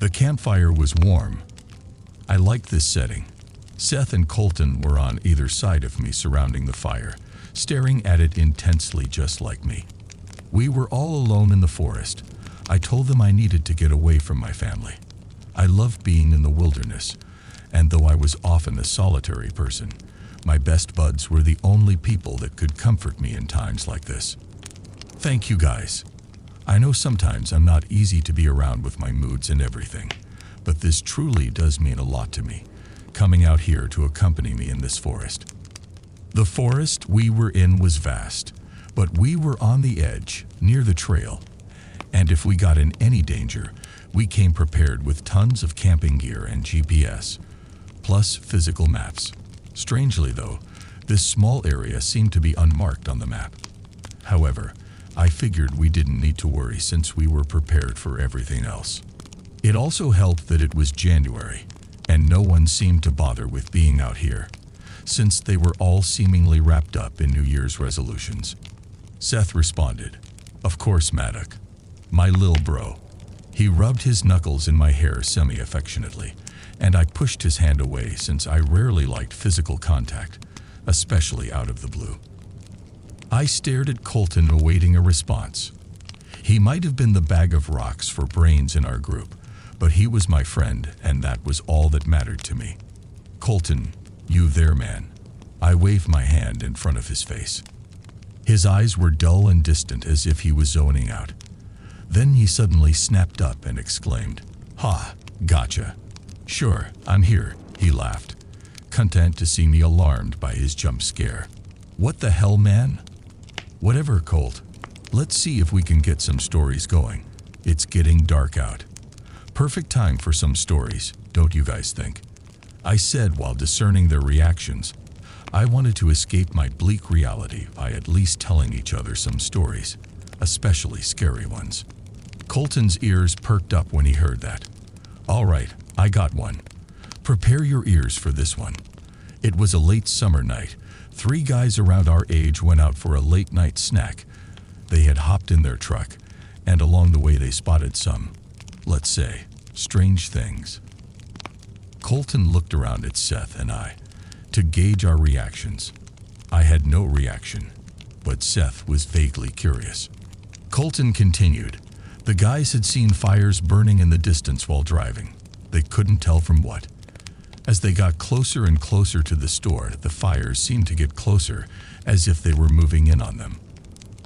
The campfire was warm. I liked this setting. Seth and Colton were on either side of me surrounding the fire, staring at it intensely just like me. We were all alone in the forest. I told them I needed to get away from my family. I loved being in the wilderness, and though I was often a solitary person, my best buds were the only people that could comfort me in times like this. Thank you guys. I know sometimes I'm not easy to be around with my moods and everything, but this truly does mean a lot to me, coming out here to accompany me in this forest. The forest we were in was vast, but we were on the edge, near the trail, and if we got in any danger, we came prepared with tons of camping gear and GPS, plus physical maps. Strangely though, this small area seemed to be unmarked on the map. However, I figured we didn't need to worry since we were prepared for everything else. It also helped that it was January, and no one seemed to bother with being out here, since they were all seemingly wrapped up in New Year's resolutions. Seth responded, "Of course, Maddock. My lil bro." He rubbed his knuckles in my hair semi-affectionately, and I pushed his hand away since I rarely liked physical contact, especially out of the blue. I stared at Colton awaiting a response. He might have been the bag of rocks for brains in our group, but he was my friend, and that was all that mattered to me. "Colton, you there, man?" I waved my hand in front of his face. His eyes were dull and distant as if he was zoning out. Then he suddenly snapped up and exclaimed, "Ha, gotcha. Sure, I'm here," he laughed, content to see me alarmed by his jump scare. "What the hell, man?" "Whatever, Colt. Let's see if we can get some stories going. It's getting dark out. Perfect time for some stories, don't you guys think?" I said while discerning their reactions. I wanted to escape my bleak reality by at least telling each other some stories, especially scary ones. Colton's ears perked up when he heard that. "All right, I got one. Prepare your ears for this one." It was a late summer night. 3 guys around our age went out for a late night snack. They had hopped in their truck, and along the way they spotted some, let's say, strange things. Colton looked around at Seth and I to gauge our reactions. I had no reaction, but Seth was vaguely curious. Colton continued. The guys had seen fires burning in the distance while driving. They couldn't tell from what. As they got closer and closer to the store, the fires seemed to get closer, as if they were moving in on them.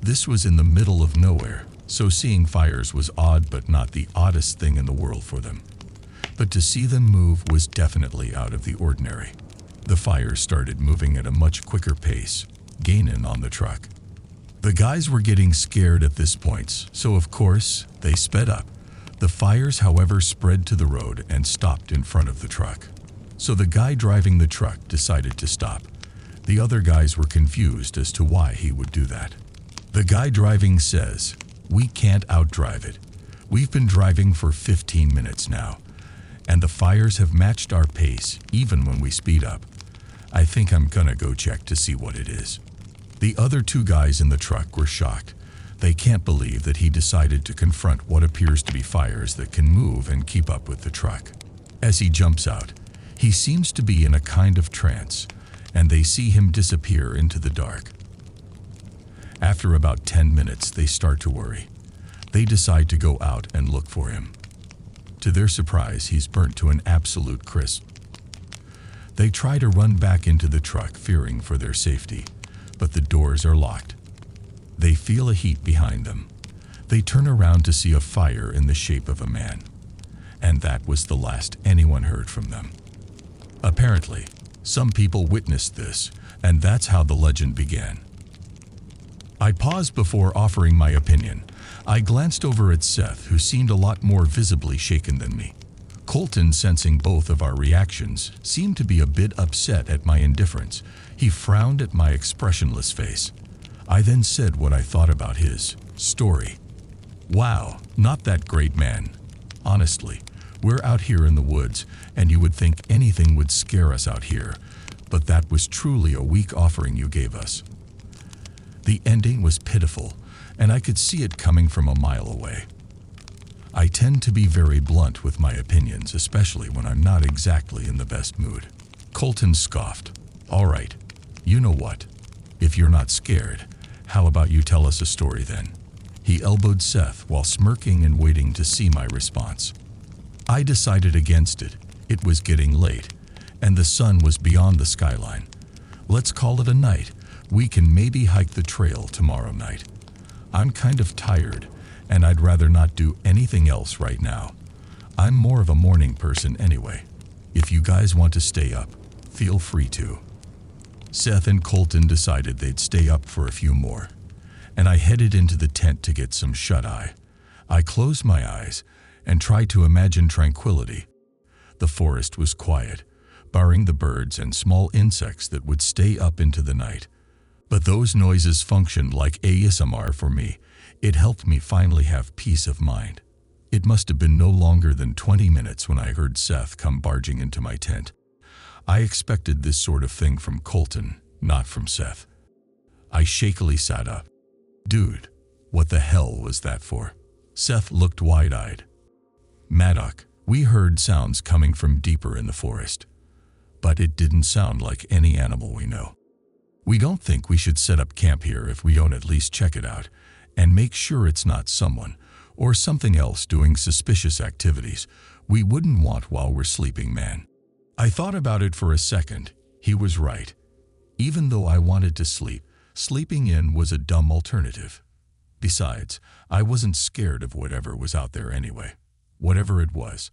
This was in the middle of nowhere, so seeing fires was odd but not the oddest thing in the world for them. But to see them move was definitely out of the ordinary. The fires started moving at a much quicker pace, gaining on the truck. The guys were getting scared at this point, so of course, they sped up. The fires, however, spread to the road and stopped in front of the truck. So the guy driving the truck decided to stop. The other guys were confused as to why he would do that. The guy driving says, "We can't outdrive it. We've been driving for 15 minutes now, and the fires have matched our pace even when we speed up. I think I'm gonna go check to see what it is." The other 2 guys in the truck were shocked. They can't believe that he decided to confront what appears to be fires that can move and keep up with the truck. As he jumps out, he seems to be in a kind of trance, and they see him disappear into the dark. After about 10 minutes, they start to worry. They decide to go out and look for him. To their surprise, he's burnt to an absolute crisp. They try to run back into the truck, fearing for their safety, but the doors are locked. They feel a heat behind them. They turn around to see a fire in the shape of a man, and that was the last anyone heard from them. Apparently, some people witnessed this, and that's how the legend began. I paused before offering my opinion. I glanced over at Seth, who seemed a lot more visibly shaken than me. Colton, sensing both of our reactions, seemed to be a bit upset at my indifference. He frowned at my expressionless face. I then said what I thought about his story. "Wow, not that great, man. Honestly, we're out here in the woods, and you would think anything would scare us out here, but that was truly a weak offering you gave us." The ending was pitiful, and I could see it coming from a mile away. I tend to be very blunt with my opinions, especially when I'm not exactly in the best mood. Colton scoffed. All right, you know what? If you're not scared, how about you tell us a story then? He elbowed Seth while smirking and waiting to see my response. I decided against it. It was getting late, and the sun was beyond the skyline. Let's call it a night. We can maybe hike the trail tomorrow night. I'm kind of tired, and I'd rather not do anything else right now. I'm more of a morning person anyway. If you guys want to stay up, feel free to. Seth and Colton decided they'd stay up for a few more, and I headed into the tent to get some shut-eye. I closed my eyes and tried to imagine tranquility. The forest was quiet, barring the birds and small insects that would stay up into the night. But those noises functioned like ASMR for me. It helped me finally have peace of mind. It must have been no longer than 20 minutes when I heard Seth come barging into my tent. I expected this sort of thing from Colton, not from Seth. I shakily sat up. Dude, what the hell was that for? Seth looked wide-eyed. Maddock, we heard sounds coming from deeper in the forest, but it didn't sound like any animal we know. We don't think we should set up camp here if we don't at least check it out and make sure it's not someone or something else doing suspicious activities we wouldn't want while we're sleeping, man. I thought about it for a second. He was right. Even though I wanted to sleep, sleeping in was a dumb alternative. Besides, I wasn't scared of whatever was out there anyway. Whatever it was,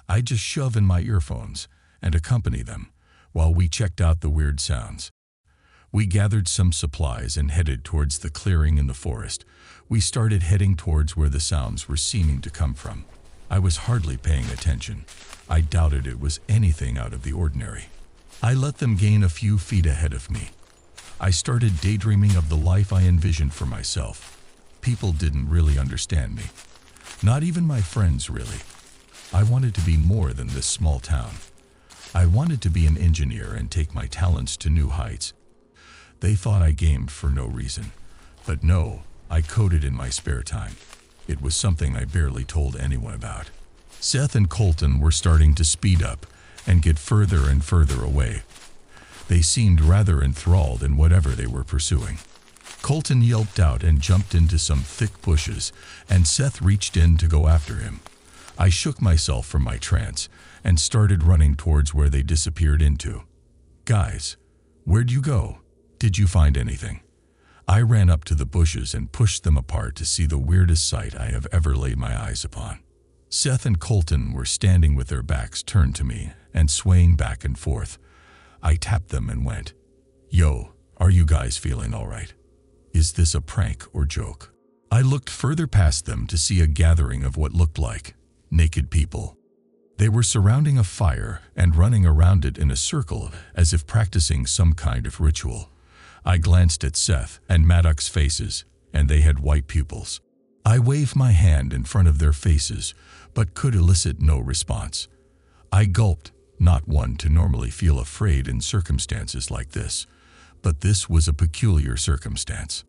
I'd just shove in my earphones and accompany them while we checked out the weird sounds. We gathered some supplies and headed towards the clearing in the forest. We started heading towards where the sounds were seeming to come from. I was hardly paying attention. I doubted it was anything out of the ordinary. I let them gain a few feet ahead of me. I started daydreaming of the life I envisioned for myself. People didn't really understand me. Not even my friends, really. I wanted to be more than this small town. I wanted to be an engineer and take my talents to new heights. They thought I gamed for no reason. But no, I coded in my spare time. It was something I barely told anyone about. Seth and Colton were starting to speed up and get further and further away. They seemed rather enthralled in whatever they were pursuing. Colton yelped out and jumped into some thick bushes, and Seth reached in to go after him. I shook myself from my trance and started running towards where they disappeared into. Guys, where'd you go? Did you find anything? I ran up to the bushes and pushed them apart to see the weirdest sight I have ever laid my eyes upon. Seth and Colton were standing with their backs turned to me and swaying back and forth. I tapped them and went, "Yo, are you guys feeling all right? Is this a prank or joke?" I looked further past them to see a gathering of what looked like naked people. They were surrounding a fire and running around it in a circle as if practicing some kind of ritual. I glanced at Seth and Maddox's faces, and they had white pupils. I waved my hand in front of their faces, but could elicit no response. I gulped, not one to normally feel afraid in circumstances like this, but this was a peculiar circumstance.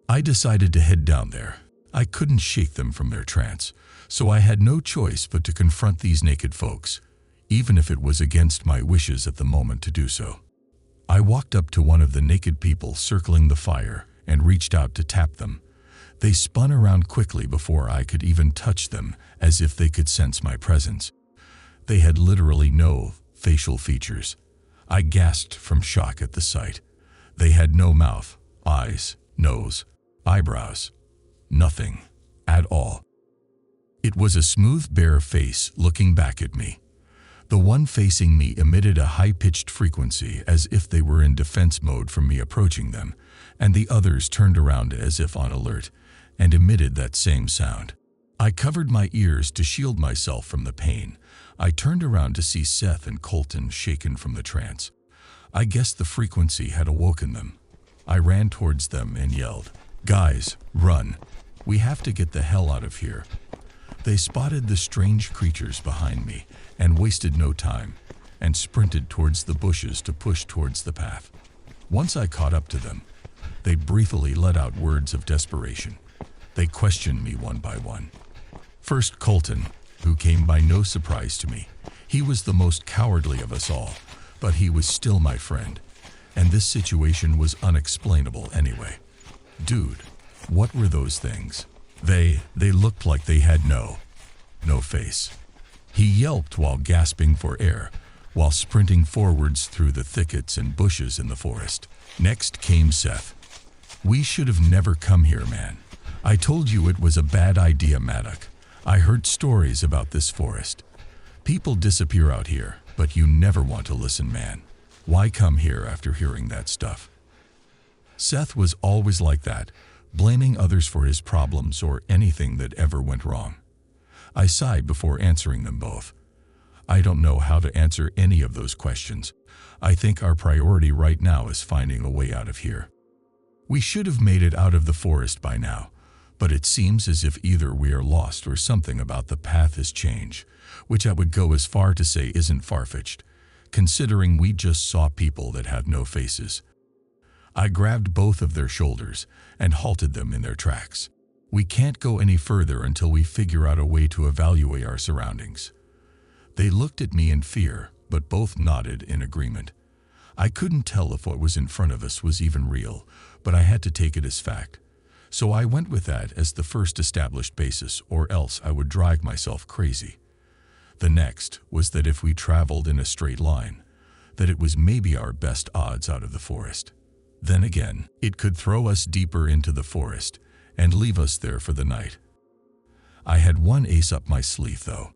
I decided to head down there. I couldn't shake them from their trance, so I had no choice but to confront these naked folks, even if it was against my wishes at the moment to do so. I walked up to one of the naked people circling the fire and reached out to tap them. They spun around quickly before I could even touch them, as if they could sense my presence. They had literally no facial features. I gasped from shock at the sight. They had no mouth, eyes, nose, eyebrows. Nothing at all. It was a smooth, bare face looking back at me. The one facing me emitted a high-pitched frequency as if they were in defense mode from me approaching them, and the others turned around as if on alert and emitted that same sound. I covered my ears to shield myself from the pain. I turned around to see Seth and Colton shaken from the trance. I guessed the frequency had awoken them. I ran towards them and yelled, "Guys, run! We have to get the hell out of here." They spotted the strange creatures behind me and wasted no time and sprinted towards the bushes to push towards the path. Once I caught up to them, they briefly let out words of desperation. They questioned me one by one. First, Colton, who came by no surprise to me. He was the most cowardly of us all, but he was still my friend. And this situation was unexplainable anyway. Dude, what were those things? They looked like they had no face. He yelped while gasping for air, while sprinting forwards through the thickets and bushes in the forest. Next came Seth. We should have never come here, man. I told you it was a bad idea, Maddock. I heard stories about this forest. People disappear out here, but you never want to listen, man. Why come here after hearing that stuff? Seth was always like that, blaming others for his problems or anything that ever went wrong. I sighed before answering them both. I don't know how to answer any of those questions. I think our priority right now is finding a way out of here. We should have made it out of the forest by now, but it seems as if either we are lost or something about the path has changed, which I would go as far to say isn't far-fetched, considering we just saw people that have no faces. I grabbed both of their shoulders and halted them in their tracks. We can't go any further until we figure out a way to evaluate our surroundings. They looked at me in fear, but both nodded in agreement. I couldn't tell if what was in front of us was even real, but I had to take it as fact. So I went with that as the first established basis, or else I would drive myself crazy. The next was that if we traveled in a straight line, that it was maybe our best odds out of the forest. Then again, it could throw us deeper into the forest and leave us there for the night. I had one ace up my sleeve, though.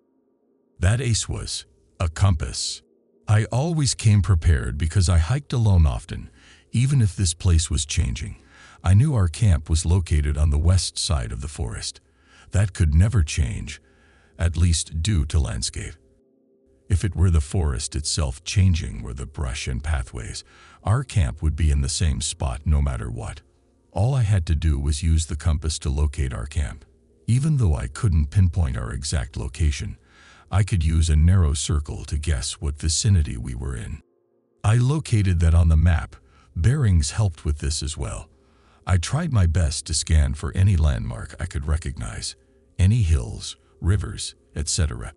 That ace was a compass. I always came prepared because I hiked alone often, even if this place was changing. I knew our camp was located on the west side of the forest. That could never change, at least due to landscape. If it were the forest itself changing or the brush and pathways, our camp would be in the same spot no matter what. All I had to do was use the compass to locate our camp. Even though I couldn't pinpoint our exact location, I could use a narrow circle to guess what vicinity we were in. I located that on the map. Bearings helped with this as well. I tried my best to scan for any landmark I could recognize, any hills, rivers, etc.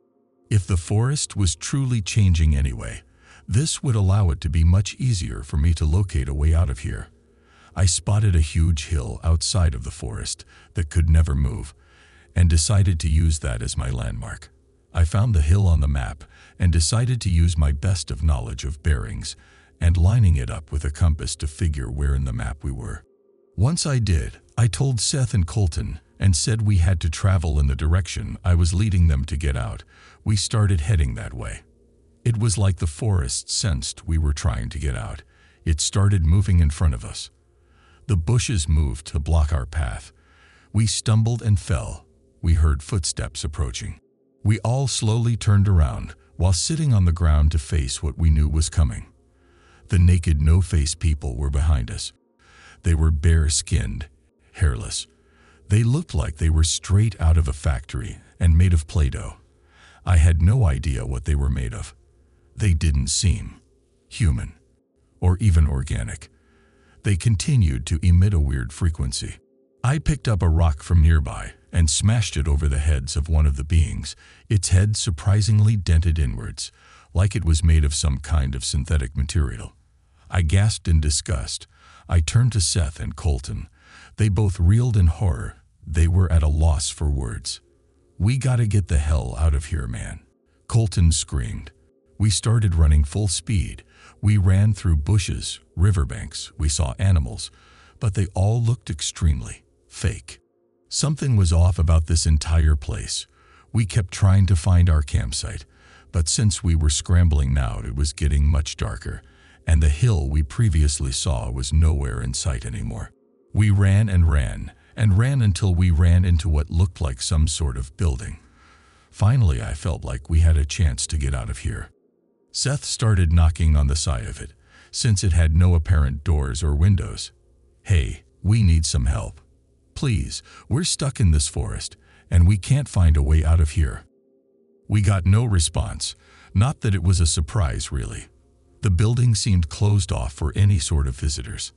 If the forest was truly changing anyway, this would allow it to be much easier for me to locate a way out of here. I spotted a huge hill outside of the forest that could never move, and decided to use that as my landmark. I found the hill on the map and decided to use my best of knowledge of bearings and lining it up with a compass to figure where in the map we were. Once I did, I told Seth and Colton and said we had to travel in the direction I was leading them to get out. We started heading that way. It was like the forest sensed we were trying to get out. It started moving in front of us. The bushes moved to block our path. We stumbled and fell. We heard footsteps approaching. We all slowly turned around while sitting on the ground to face what we knew was coming. The naked, no-face people were behind us. They were bare-skinned, hairless. They looked like they were straight out of a factory and made of Play-Doh. I had no idea what they were made of. They didn't seem human or even organic. They continued to emit a weird frequency. I picked up a rock from nearby and smashed it over the heads of one of the beings, its head surprisingly dented inwards, like it was made of some kind of synthetic material. I gasped in disgust. I turned to Seth and Colton. They both reeled in horror. They were at a loss for words. "We gotta get the hell out of here, man," Colton screamed. We started running full speed. We ran through bushes, riverbanks. We saw animals, but they all looked extremely fake. Something was off about this entire place. We kept trying to find our campsite, but since we were scrambling now, it was getting much darker, and the hill we previously saw was nowhere in sight anymore. We ran and ran and ran until we ran into what looked like some sort of building. Finally, I felt like we had a chance to get out of here. Seth started knocking on the side of it, since it had no apparent doors or windows. "Hey, we need some help. Please, we're stuck in this forest, and we can't find a way out of here." We got no response. Not that it was a surprise, really. The building seemed closed off for any sort of visitors.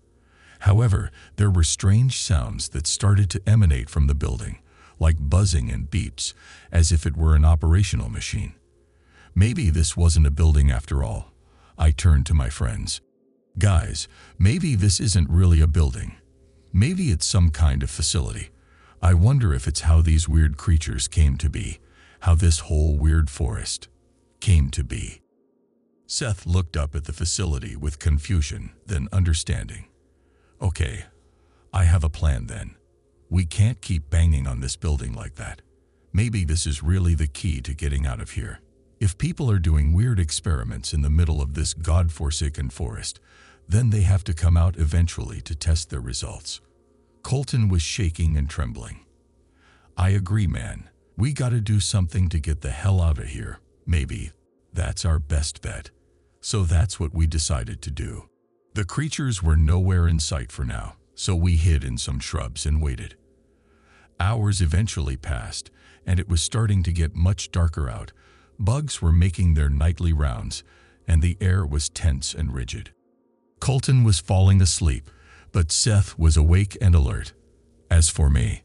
However, there were strange sounds that started to emanate from the building, like buzzing and beeps, as if it were an operational machine. Maybe this wasn't a building after all. I turned to my friends. Guys, maybe this isn't really a building. Maybe it's some kind of facility. I wonder if it's how these weird creatures came to be, how this whole weird forest came to be. Seth looked up at the facility with confusion, then understanding. Okay, I have a plan then. We can't keep banging on this building like that. Maybe this is really the key to getting out of here. If people are doing weird experiments in the middle of this God-forsaken forest, then they have to come out eventually to test their results. Colton was shaking and trembling. I agree, man. We gotta do something to get the hell out of here. Maybe that's our best bet. So that's what we decided to do. The creatures were nowhere in sight for now, so we hid in some shrubs and waited. Hours eventually passed, and it was starting to get much darker out. Bugs were making their nightly rounds, and the air was tense and rigid. Colton was falling asleep, but Seth was awake and alert. As for me,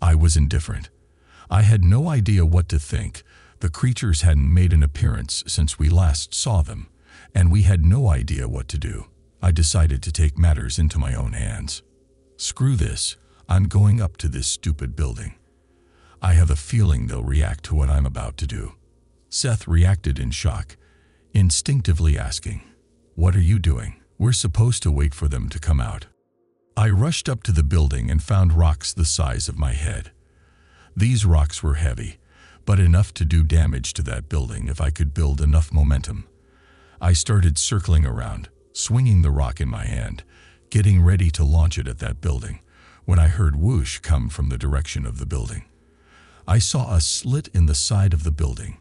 I was indifferent. I had no idea what to think. The creatures hadn't made an appearance since we last saw them, and we had no idea what to do. I decided to take matters into my own hands. Screw this. I'm going up to this stupid building. I have a feeling they'll react to what I'm about to do. Seth reacted in shock, instinctively asking, "What are you doing?" "We're supposed to wait for them to come out." I rushed up to the building and found rocks the size of my head. These rocks were heavy, but enough to do damage to that building if I could build enough momentum. I started circling around, swinging the rock in my hand, getting ready to launch it at that building, when I heard whoosh come from the direction of the building. I saw a slit in the side of the building.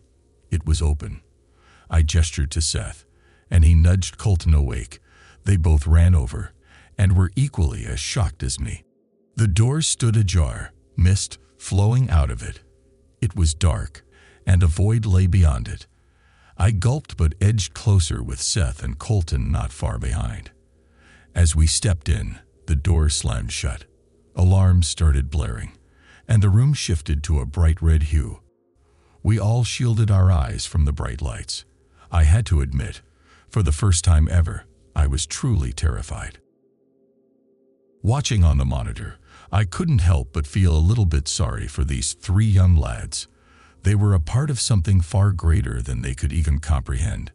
It was open. I gestured to Seth, and he nudged Colton awake. They both ran over, and were equally as shocked as me. The door stood ajar, mist flowing out of it. It was dark, and a void lay beyond it. I gulped but edged closer with Seth and Colton not far behind. As we stepped in, the door slammed shut. Alarms started blaring, and the room shifted to a bright red hue. We all shielded our eyes from the bright lights. I had to admit, for the first time ever, I was truly terrified. Watching on the monitor, I couldn't help but feel a little bit sorry for these three young lads. They were a part of something far greater than they could even comprehend.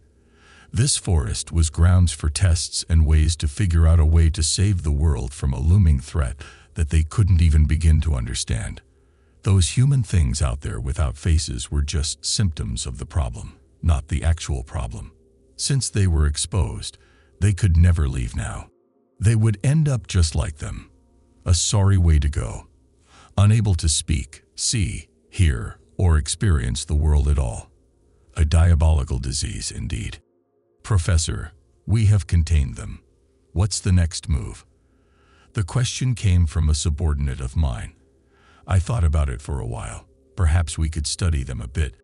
This forest was grounds for tests and ways to figure out a way to save the world from a looming threat that they couldn't even begin to understand. Those human things out there without faces were just symptoms of the problem, not the actual problem. Since they were exposed, they could never leave now. They would end up just like them. A sorry way to go. Unable to speak, see, hear, or experience the world at all. A diabolical disease indeed. "Professor, we have contained them. What's the next move?" The question came from a subordinate of mine. I thought about it for a while. Perhaps we could study them a bit.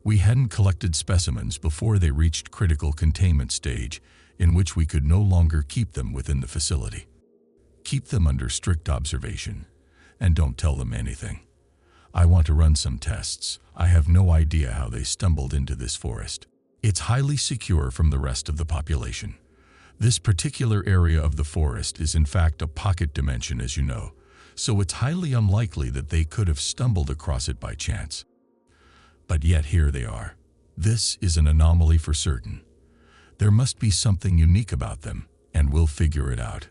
We hadn't collected specimens before they reached critical containment stage, in which we could no longer keep them within the facility. Keep them under strict observation, and don't tell them anything. I want to run some tests. I have no idea how they stumbled into this forest. It's highly secure from the rest of the population. This particular area of the forest is in fact a pocket dimension, as you know, so it's highly unlikely that they could have stumbled across it by chance. But yet here they are. This is an anomaly for certain. There must be something unique about them, and we'll figure it out.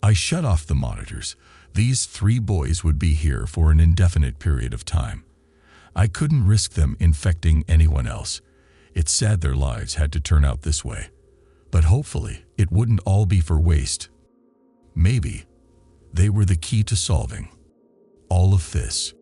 I shut off the monitors. These three boys would be here for an indefinite period of time. I couldn't risk them infecting anyone else. It's sad their lives had to turn out this way. But hopefully, it wouldn't all be for waste. Maybe they were the key to solving all of this.